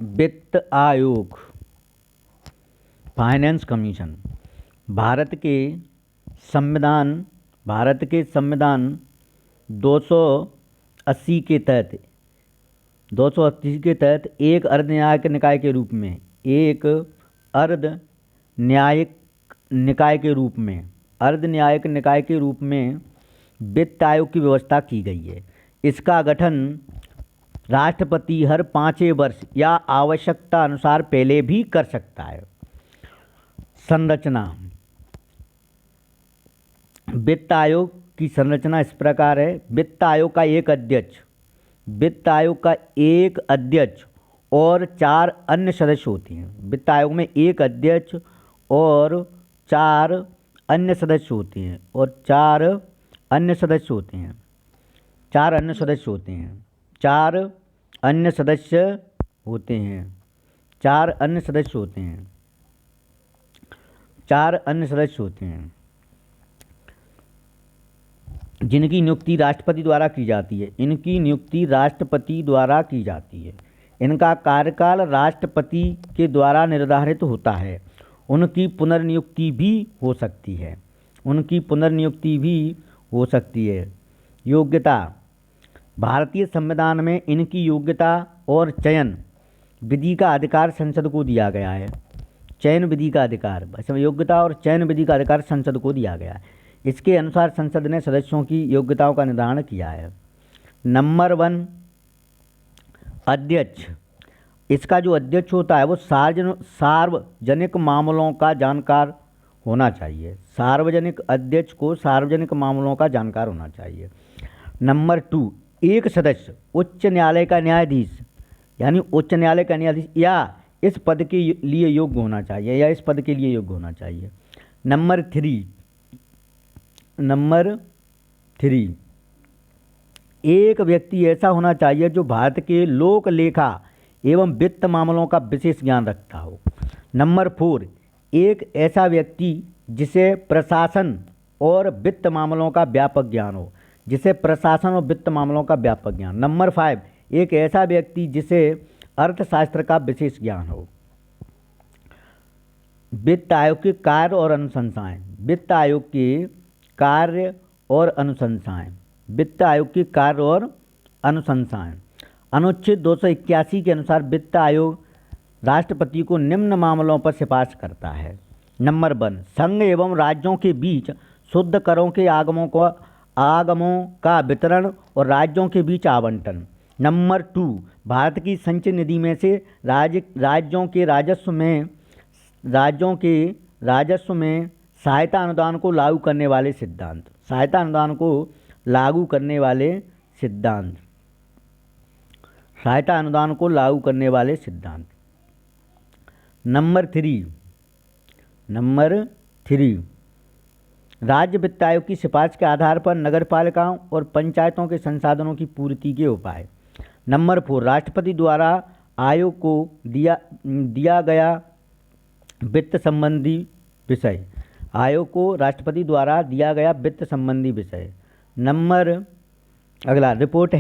वित्त आयोग, finance commission Bharat के संविधान 280 के तहत एक अर्ध न्यायिक निकाय के रूप में वित्त आयोग की व्यवस्था की गई है। इसका गठन राष्ट्रपति हर 5 वर्ष या आवश्यकता अनुसार पहले भी कर सकता है। संरचना, वित्त आयोग की संरचना इस प्रकार है। वित्त आयोग का एक अध्यक्ष और 4 अन्य सदस्य होते हैं। वित्त आयोग में एक अध्यक्ष और 4 अन्य सदस्य होते हैं चार अन्य सदस्य होते हैं। जिनकी नियुक्ति राष्ट्रपति द्वारा की जाती है। इनका कार्यकाल राष्ट्रपति के द्वारा निर्धारित होता है। उनकी पुनर्नियुक्ति भी हो सकती है। योग्यता, भारतीय संविधान में इनकी योग्यता और चयन विधि का अधिकार संसद को दिया गया है। योग्यता और चयन विधि का अधिकार संसद को दिया गया है। इसके अनुसार संसद ने सदस्यों की योग्यताओं का निर्धारण किया है। नंबर 1, अध्यक्ष। इसका जो अध्यक्ष होता है वो सार्वजनिक मामलों का जानकार होना चाहिए। अध्यक्ष को सार्वजनिक मामलों का जानकार होना चाहिए। नंबर 2, एक सदस्य उच्च न्यायालय का न्यायाधीश या इस पद के लिए योग्य होना चाहिए। नंबर 3, एक व्यक्ति ऐसा होना चाहिए जो भारत के लोक लेखा एवं वित्त मामलों का विशेष ज्ञान रखता हो। नंबर 4, एक ऐसा व्यक्ति जिसे प्रशासन और वित्त मामलों का व्यापक ज्ञान हो। नंबर 5, एक ऐसा व्यक्ति जिसे अर्थशास्त्र का विशेष ज्ञान हो। वित्त आयोग के कार्य और अनुशंसाएं। अनुच्छेद 281 के अनुसार वित्त आयोग राष्ट्रपति को निम्न मामलों पर सिफारिश करता है। नंबर 1, संघ एवं राज्यों के बीच शुद्ध करों के आगमों का वितरण और राज्यों के बीच आवंटन। नंबर 2, भारत की संचय निधि में से राज्यों के राजस्व में सहायता अनुदान को लागू करने वाले सिद्धांत। नंबर 3, राज्य वित्त आयोग की सिफारिश के आधार पर नगरपालिकाओं और पंचायतों के संसाधनों की पूर्ति के उपाय। नंबर 4, राष्ट्रपति द्वारा आयोग को दिया गया वित्त संबंधी विषय। अगला रिपोर्ट।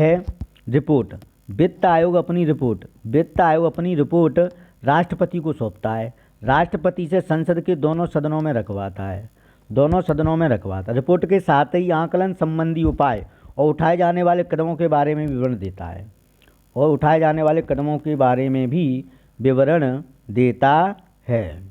वित्त आयोग अपनी रिपोर्ट राष्ट्रपति को सौंपता है। राष्ट्रपति से संसद के दोनों सदनों में रखवाता है। रिपोर्ट के साथ ही आकलन संबंधी उपाय और उठाए जाने वाले कदमों के बारे में विवरण देता है।